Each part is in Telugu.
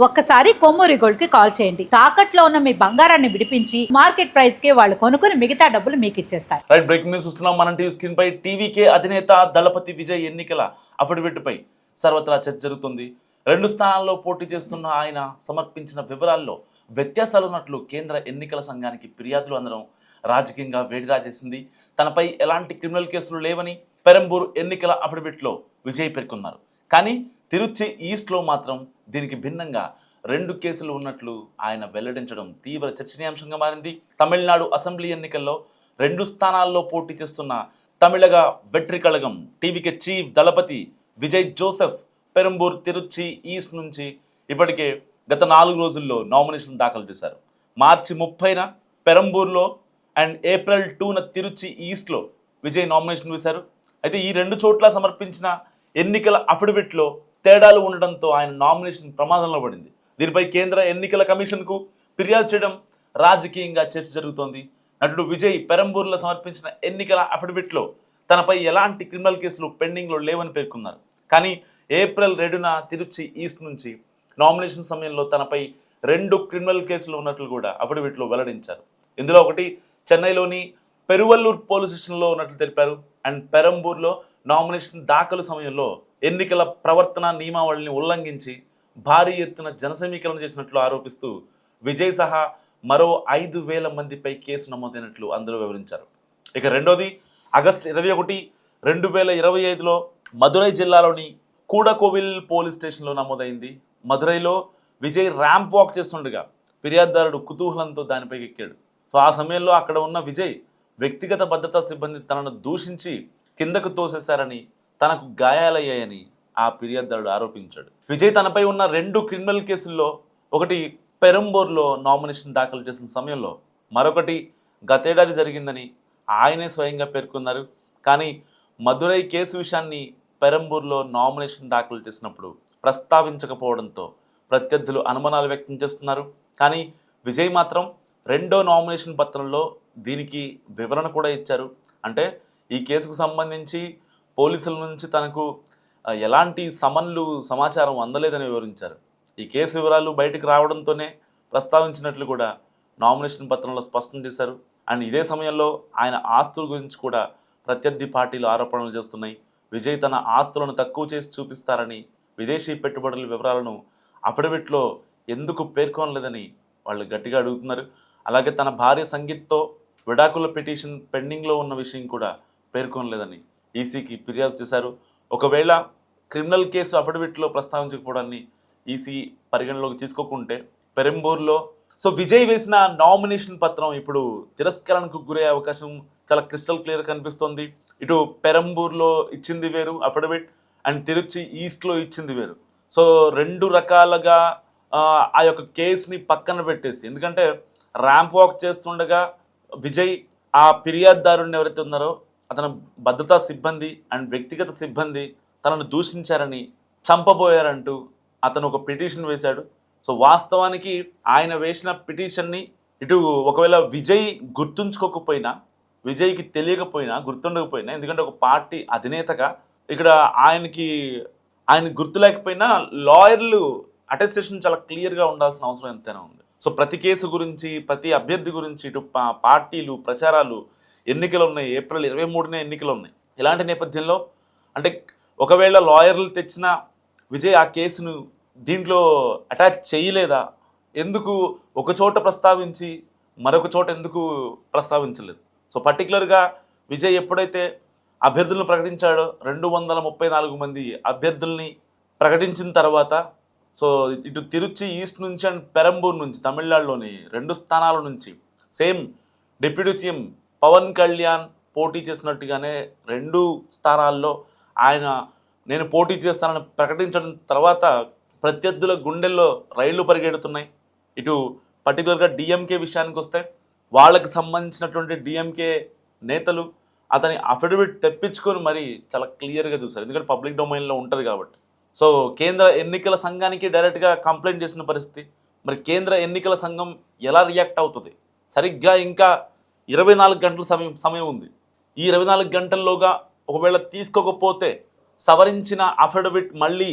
ఒక్కసారి కొమ్మూరి గోల్డ్ కి కాల్ చేయండి. తాకట్లో ఉన్న మీ బంగారాన్ని విడిపించి మార్కెట్ ప్రైస్ కి వాళ్ళు కొనుక్కుని మిగతా డబ్బులు మీకు ఇచ్చేస్తారు. రైట్, బ్రేకింగ్ న్యూస్ చూస్తున్నాం. మనం టీవీ స్క్రీన్ పై టీవీకే అధినేత దళపతి విజయ్ ఎన్నికల అఫిడవిట్ పై సర్వత్రా చర్చ జరుగుతుంది. 2 స్థానాల్లో పోటీ చేస్తున్న ఆయన సమర్పించిన వివరాల్లో వ్యత్యాసాలు ఉన్నట్లు కేంద్ర ఎన్నికల సంఘానికి ఫిర్యాదులు అందడం రాజకీయంగా వేడి రాజేసింది. తనపై ఎలాంటి క్రిమినల్ కేసులు లేవని పెరంబూర్ ఎన్నికల అఫిడవిట్లో విజయ్ పేర్కొన్నారు. కానీ తిరుచి ఈస్ట్లో మాత్రం దీనికి భిన్నంగా 2 కేసులు ఉన్నట్లు ఆయన వెల్లడించడం తీవ్ర చర్చనీయాంశంగా మారింది. తమిళనాడు అసెంబ్లీ ఎన్నికల్లో 2 స్థానాల్లో పోటీ చేస్తున్న Tamilaga Vettri Kazhagam TVK chief Thalapathy Vijay Joseph Perambur Tiruchi east నుంచి ఇప్పటికే గత 4 రోజుల్లో నామినేషన్ దాఖలు చేశారు. మార్చి 30న పెరంబూర్లో అండ్ ఏప్రిల్ 2న తిరుచి ఈస్ట్లో విజయ్ నామినేషన్ వేశారు. అయితే ఈ 2 చోట్ల సమర్పించిన ఎన్నికల అఫిడవిట్లో తేడాలు ఉండడంతో ఆయన నామినేషన్ ప్రమాదంలో పడింది. దీనిపై కేంద్ర ఎన్నికల కమిషన్కు ఫిర్యాదు చేయడం రాజకీయంగా చర్చ జరుగుతోంది. నటుడు విజయ్ పెరంబూర్లో సమర్పించిన ఎన్నికల అఫిడవిట్లో తనపై ఎలాంటి క్రిమినల్ కేసులు పెండింగ్లో లేవని పేర్కొన్నారు. కానీ ఏప్రిల్ 2న తిరుచి ఈస్ట్ నుంచి నామినేషన్ సమయంలో తనపై 2 క్రిమినల్ కేసులు ఉన్నట్లు కూడా అఫిడవిట్లో వెల్లడించారు. ఇందులో ఒకటి చెన్నైలోని పెరువల్లూర్ పోలీస్ స్టేషన్లో ఉన్నట్లు తెలిపారు. అండ్ పెరంబూర్లో నామినేషన్ దాఖలు సమయంలో ఎన్నికల ప్రవర్తన నియమావళిని ఉల్లంఘించి భారీ ఎత్తున జనసమీకరణ చేసినట్లు ఆరోపిస్తూ విజయ్ సహా మరో 5,000 మందిపై కేసు నమోదైనట్లు అందులో వివరించారు. ఇక రెండోది ఆగస్టు 21, 2025లో మదురై జిల్లాలోని కూడకోవిల్ పోలీస్ స్టేషన్లో నమోదైంది. మదురైలో విజయ్ ర్యాంప్ వాక్ చేస్తుండగా ఫిర్యాదుదారుడు కుతూహలంతో దానిపై ఎక్కాడు. సో ఆ సమయంలో అక్కడ ఉన్న విజయ్ వ్యక్తిగత భద్రతా సిబ్బంది తనను దూషించి కిందకు తోసేశారని, తనకు గాయాలయ్యాయని ఆ ఫిర్యాదుదారుడు ఆరోపించాడు. విజయ్ తనపై ఉన్న 2 క్రిమినల్ కేసుల్లో ఒకటి పెరంబూర్లో నామినేషన్ దాఖలు చేసిన సమయంలో, మరొకటి గతేడాది జరిగిందని ఆయనే స్వయంగా పేర్కొన్నారు. కానీ మదురై కేసు విషయాన్ని పెరంబూర్లో నామినేషన్ దాఖలు చేసినప్పుడు ప్రస్తావించకపోవడంతో ప్రత్యర్థులు అనుమానాలు వ్యక్తం చేస్తున్నారు. కానీ విజయ్ మాత్రం 2వ నామినేషన్ పత్రంలో దీనికి వివరణ కూడా ఇచ్చారు. అంటే ఈ కేసుకు సంబంధించి పోలీసుల నుంచి తనకు ఎలాంటి సమన్లు సమాచారం అందలేదని వివరించారు. ఈ కేసు వివరాలు బయటకు రావడంతోనే ప్రస్తావించినట్లు కూడా నామినేషన్ పత్రంలో స్పష్టం చేశారు. అండ్ ఇదే సమయంలో ఆయన ఆస్తుల గురించి కూడా ప్రత్యర్థి పార్టీలు ఆరోపణలు చేస్తున్నాయి. విజయ్ తన ఆస్తులను తక్కువ చేసి చూపిస్తారని, విదేశీ పెట్టుబడుల వివరాలను అఫిడవిట్లో ఎందుకు పేర్కొనలేదని వాళ్ళు గట్టిగా అడుగుతున్నారు. అలాగే తన భార్య సంగీత్తో విడాకుల పిటిషన్ పెండింగ్లో ఉన్న విషయం కూడా పేర్కొనలేదని ఈసీకి ఫిర్యాదు చేశారు. ఒకవేళ క్రిమినల్ కేసు అఫిడవిట్లో ప్రస్తావించకపోవడాన్ని ఈసీ పరిగణలోకి తీసుకోకుంటే పెరంబూర్లో విజయ్ వేసిన నామినేషన్ పత్రం ఇప్పుడు తిరస్కరణకు గురయ్యే అవకాశం చాలా క్రిస్టల్ క్లియర్ కనిపిస్తోంది. ఇటు పెరంబూర్లో ఇచ్చింది వేరు అఫిడవిట్, అండ్ తిరుచి ఈస్ట్లో ఇచ్చింది వేరు. 2 రకాలుగా ఆ యొక్క కేసుని పక్కన పెట్టేసి, ఎందుకంటే ర్యాంప్ వాక్ చేస్తుండగా విజయ్ ఆ ఫిర్యాదుదారుని ఎవరైతే ఉన్నారో అతను భద్రతా సిబ్బంది అండ్ వ్యక్తిగత సిబ్బంది తనను దూషించారని, చంపబోయారంటూ అతను ఒక పిటిషన్ వేశాడు. వాస్తవానికి ఆయన వేసిన పిటిషన్ని ఇటు ఒకవేళ విజయ్ గుర్తుంచుకోకపోయినా, విజయ్కి తెలియకపోయినా, గుర్తుండకపోయినా, ఎందుకంటే ఒక పార్టీ అధినేతగా ఇక్కడ ఆయన గుర్తు లేకపోయినా లాయర్లు అటెస్టేషన్ చాలా క్లియర్గా ఉండాల్సిన అవసరం ఎంతైనా ఉంది. ప్రతి కేసు గురించి, ప్రతి అభ్యర్థి గురించి ఇటు పార్టీలు ప్రచారాలు, ఎన్నికలు ఉన్నాయి, ఏప్రిల్ 23నే ఎన్నికలు ఉన్నాయి. ఇలాంటి నేపథ్యంలో అంటే ఒకవేళ లాయర్లు తెచ్చిన విజయ్ ఆ కేసును దీంట్లో అటాచ్ చేయలేదా, ఎందుకు ఒక చోట ప్రస్తావించి మరొక చోట ఎందుకు ప్రస్తావించలేదు? పర్టికులర్గా విజయ్ ఎప్పుడైతే అభ్యర్థులను ప్రకటించాడో 234 మంది అభ్యర్థుల్ని ప్రకటించిన తర్వాత ఇటు తిరుచి ఈస్ట్ నుంచి అండ్ పెరంబూర్ నుంచి తమిళనాడులోని 2 స్థానాల నుంచి same deputy CM Pawan Kalyan పోటీ చేసినట్టుగానే 2 స్థానాల్లో ఆయన నేను పోటీ చేస్తానని ప్రకటించడం తర్వాత ప్రత్యర్థుల గుండెల్లో రైళ్లు పరిగెడుతున్నాయి. ఇటు పర్టికులర్గా డిఎంకే విషయానికి వస్తే వాళ్ళకి సంబంధించినటువంటి డిఎంకే నేతలు అతని అఫిడవిట్ తెప్పించుకొని మరి చాలా క్లియర్గా చూశారు. ఎందుకంటే పబ్లిక్ డొమైన్లో ఉంటుంది కాబట్టి. కేంద్ర ఎన్నికల సంఘానికి డైరెక్ట్గా కంప్లైంట్ చేసిన పరిస్థితి. మరి కేంద్ర ఎన్నికల సంఘం ఎలా రియాక్ట్ అవుతుంది? సరిగ్గా ఇంకా 24 గంటల సమయం ఉంది. ఈ 24 గంటల్లోగా ఒకవేళ తీసుకోకపోతే, సవరించిన అఫిడవిట్ మళ్ళీ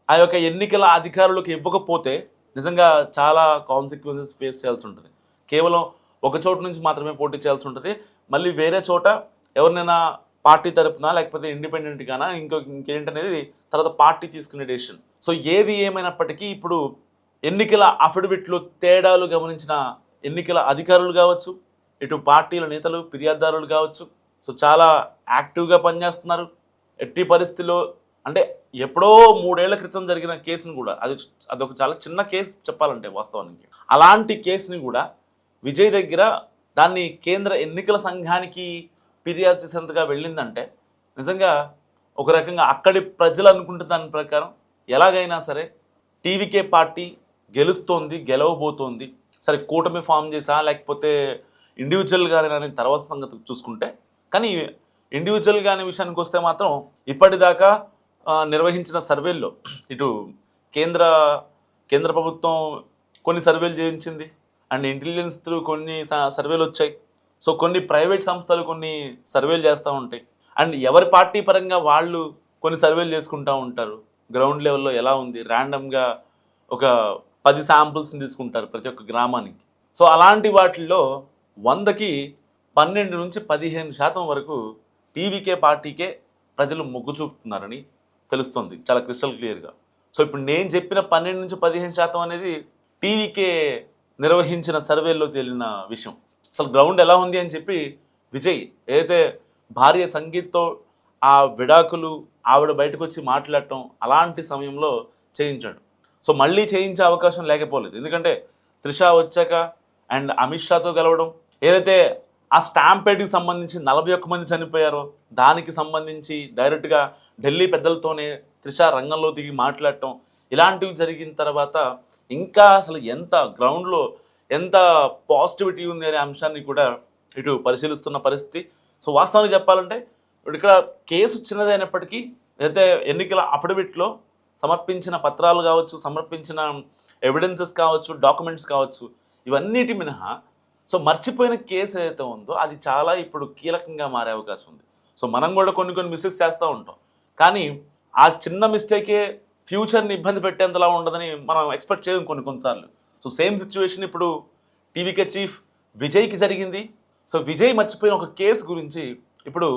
ఆ యొక్క ఎన్నికల అధికారులకు ఇవ్వకపోతే నిజంగా చాలా కాన్సిక్వెన్సెస్ ఫేస్ చేయాల్సి ఉంటుంది. కేవలం ఒక చోటు నుంచి మాత్రమే పోటీ చేయాల్సి ఉంటుంది. మళ్ళీ వేరే చోట ఎవరినైనా పార్టీ తరపున లేకపోతే ఇండిపెండెంట్గానా ఇంకేంటనేది తర్వాత పార్టీ తీసుకునే డెసిషన్. సో ఏది ఏమైనప్పటికీ ఇప్పుడు ఎన్నికల అఫిడవిట్లో తేడాలు గమనించిన ఎన్నికల అధికారులు కావచ్చు, ఇటు పార్టీల నేతలు ఫిర్యాదుదారులు కావచ్చు, సో చాలా యాక్టివ్గా పనిచేస్తున్నారు. ఎట్టి పరిస్థితిలో అంటే ఎప్పుడో 3 ఏళ్ల క్రితం జరిగిన కేసును కూడా అదొక చాలా చిన్న కేసు చెప్పాలంటే వాస్తవానికి. అలాంటి కేసుని కూడా విజయ్ దగ్గర దాన్ని కేంద్ర ఎన్నికల సంఘానికి ఫిర్యాదు చేసేంతగా వెళ్ళిందంటే నిజంగా ఒక రకంగా అక్కడి ప్రజలు అనుకుంటున్న దాని ప్రకారం ఎలాగైనా సరే టీవీకే పార్టీ గెలుస్తోంది, గెలవబోతోంది. సరే కూటమి ఫామ్ చేసా లేకపోతే ఇండివిజువల్గానే అనేది తర్వాత సంగతి చూసుకుంటే, కానీ ఇండివిజువల్గా అనే విషయానికి వస్తే మాత్రం ఇప్పటిదాకా నిర్వహించిన సర్వేల్లో ఇటు కేంద్ర ప్రభుత్వం కొన్ని సర్వేలు చేయించింది అండ్ ఇంటెలిజెన్స్ త్రూ కొన్ని సర్వేలు వచ్చాయి. సో కొన్ని ప్రైవేట్ సంస్థలు కొన్ని సర్వేలు చేస్తూ ఉంటాయి అండ్ ఎవరి పార్టీ పరంగా వాళ్ళు కొన్ని సర్వేలు చేసుకుంటూ ఉంటారు. గ్రౌండ్ లెవెల్లో ఎలా ఉంది ర్యాండమ్గా ఒక 10 శాంపుల్స్ని తీసుకుంటారు ప్రతి ఒక్క గ్రామానికి. సో అలాంటి వాటిల్లో 100కి 12 నుంచి 15% వరకు టీవీకే పార్టీకే ప్రజలు మొగ్గు చూపుతున్నారని తెలుస్తుంది చాలా క్రిస్టల్ క్లియర్గా. సో ఇప్పుడు నేను చెప్పిన 12 నుంచి 15% అనేది టీవీకే నిర్వహించిన సర్వేల్లో తేలిన విషయం. అసలు గ్రౌండ్ ఎలా ఉంది అని చెప్పి విజయ్ ఏదైతే భార్య సంగీత్తో ఆ విడాకులు ఆవిడ బయటకు వచ్చి మాట్లాడటం అలాంటి సమయంలో చేయించాడు. సో మళ్ళీ చేయించే అవకాశం లేకపోలేదు. ఎందుకంటే త్రిష వచ్చాక అండ్ అమిత్ షాతో గెలవడం, ఏదైతే ఆ స్టాంపేడ్కి సంబంధించి 41 మంది చనిపోయారో దానికి సంబంధించి డైరెక్ట్గా ఢిల్లీ పెద్దలతోనే త్రిష రంగంలో దిగి మాట్లాడటం, ఇలాంటివి జరిగిన తర్వాత ఇంకా అసలు ఎంత గ్రౌండ్లో ఎంత పాజిటివిటీ ఉంది అనే అంశాన్ని కూడా ఇటు పరిశీలిస్తున్న పరిస్థితి. సో వాస్తవానికి చెప్పాలంటే ఇప్పుడు ఇక్కడ కేసు చిన్నదైనప్పటికీ అయితే ఎన్నికల అఫిడవిట్లో సమర్పించిన పత్రాలు కావచ్చు, సమర్పించిన ఎవిడెన్సెస్ కావచ్చు, డాక్యుమెంట్స్ కావచ్చు, ఇవన్నిటి మినహా సో మర్చిపోయిన కేసు ఏదైతే ఉందో అది చాలా ఇప్పుడు కీలకంగా మారే అవకాశం ఉంది. సో మనం కూడా కొన్ని మిస్టేక్స్ చేస్తూ ఉంటాం, కానీ ఆ చిన్న మిస్టేకే ఫ్యూచర్ని ఇబ్బంది పెట్టేంతలా ఉండదని మనం ఎక్స్పెక్ట్ చేయడం కొన్నిసార్లు. సో సేమ్ సిచ్యువేషన్ ఇప్పుడు టీవీకే చీఫ్ విజయ్కి జరిగింది. సో విజయ్ మర్చిపోయిన ఒక కేసు గురించి ఇప్పుడు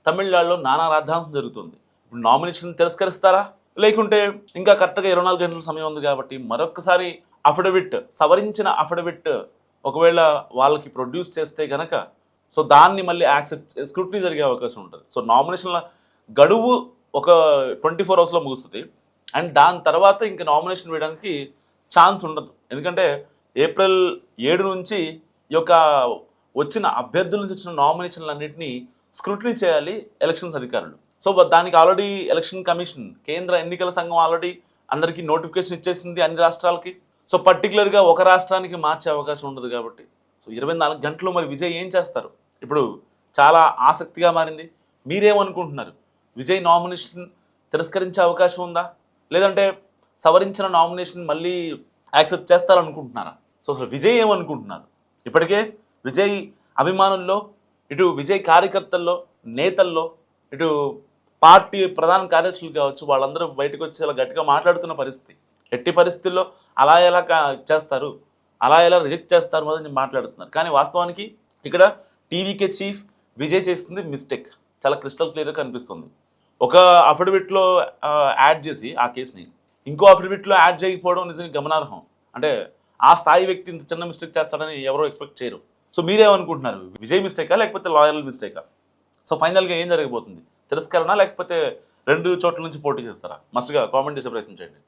తమిళనాడులో నానా రాద్ధాంతం జరుగుతుంది. ఇప్పుడు నామినేషన్ తిరస్కరిస్తారా, లేకుంటే ఇంకా కరెక్ట్గా 24 గంటల సమయం ఉంది కాబట్టి మరొకసారి అఫిడవిట్ సవరించిన అఫిడవిట్ ఒకవేళ వాళ్ళకి ప్రొడ్యూస్ చేస్తే కనుక సో దాన్ని మళ్ళీ స్క్రూటినీ జరిగే అవకాశం ఉంటుంది. సో నామినేషన్ల గడువు ఒక 24 అవర్స్లో ముగుస్తుంది అండ్ దాని తర్వాత ఇంకా నామినేషన్ వేయడానికి ఛాన్స్ ఉండదు. ఎందుకంటే ఏప్రిల్ 7 నుంచి ఈ యొక్క వచ్చిన అభ్యర్థుల నుంచి వచ్చిన నామినేషన్లన్నింటినీ స్క్రూటినీ చేయాలి ఎలక్షన్స్ అధికారులు. సో దానికి ఆల్రెడీ ఎలక్షన్ కమిషన్ కేంద్ర ఎన్నికల సంఘం ఆల్రెడీ అందరికీ నోటిఫికేషన్ ఇచ్చేసింది అన్ని రాష్ట్రాలకి. సో పర్టికులర్గా ఒక రాష్ట్రానికి మార్చే అవకాశం ఉండదు కాబట్టి సో 24 గంటలు మరి విజయ్ ఏం చేస్తారు ఇప్పుడు చాలా ఆసక్తిగా మారింది. మీరేమనుకుంటున్నారు? విజయ్ నామినేషన్ తిరస్కరించే అవకాశం ఉందా, లేదంటే సవరించిన నామినేషన్ మళ్ళీ యాక్సెప్ట్ చేస్తారనుకుంటున్నారా? సో అసలు విజయ్ ఏమనుకుంటున్నారు? ఇప్పటికే విజయ్ అభిమానుల్లో, ఇటు విజయ్ కార్యకర్తల్లో, నేతల్లో, ఇటు పార్టీ ప్రధాన కార్యదర్శులు కావచ్చు, వాళ్ళందరూ బయటకు వచ్చి చాలా గట్టిగా మాట్లాడుతున్న పరిస్థితి. ఎట్టి పరిస్థితుల్లో అలా ఎలా చేస్తారు, అలా ఎలా రిజెక్ట్ చేస్తారు అని మాట్లాడుతున్నారు. కానీ వాస్తవానికి ఇక్కడ టీవీకే చీఫ్ విజయ్ చేస్తుంది మిస్టేక్ చాలా క్రిస్టల్ క్లియర్గా కనిపిస్తుంది. ఒక అఫిడవిట్లో యాడ్ చేసి ఆ కేసుని ఇంకో అఫిడవిట్లో యాడ్ చేయకపోవడం నిజంగా గమనార్హం. అంటే ఆ స్థాయి వ్యక్తి ఇంత చిన్న మిస్టేక్ చేస్తాడని ఎవరో ఎక్స్పెక్ట్ చేయరు. సో మీరేమనుకుంటున్నారు? విజయ్ మిస్టేకా లేకపోతే లాయల్ మిస్టేకా? సో ఫైనల్గా ఏం జరగబోతుంది? తిరస్కరణ లేకపోతే 2 చోట్ల నుంచి పోటీ చేస్తారా? మస్ట్గా కామెంట్ చేసే ప్రయత్నం చేయండి.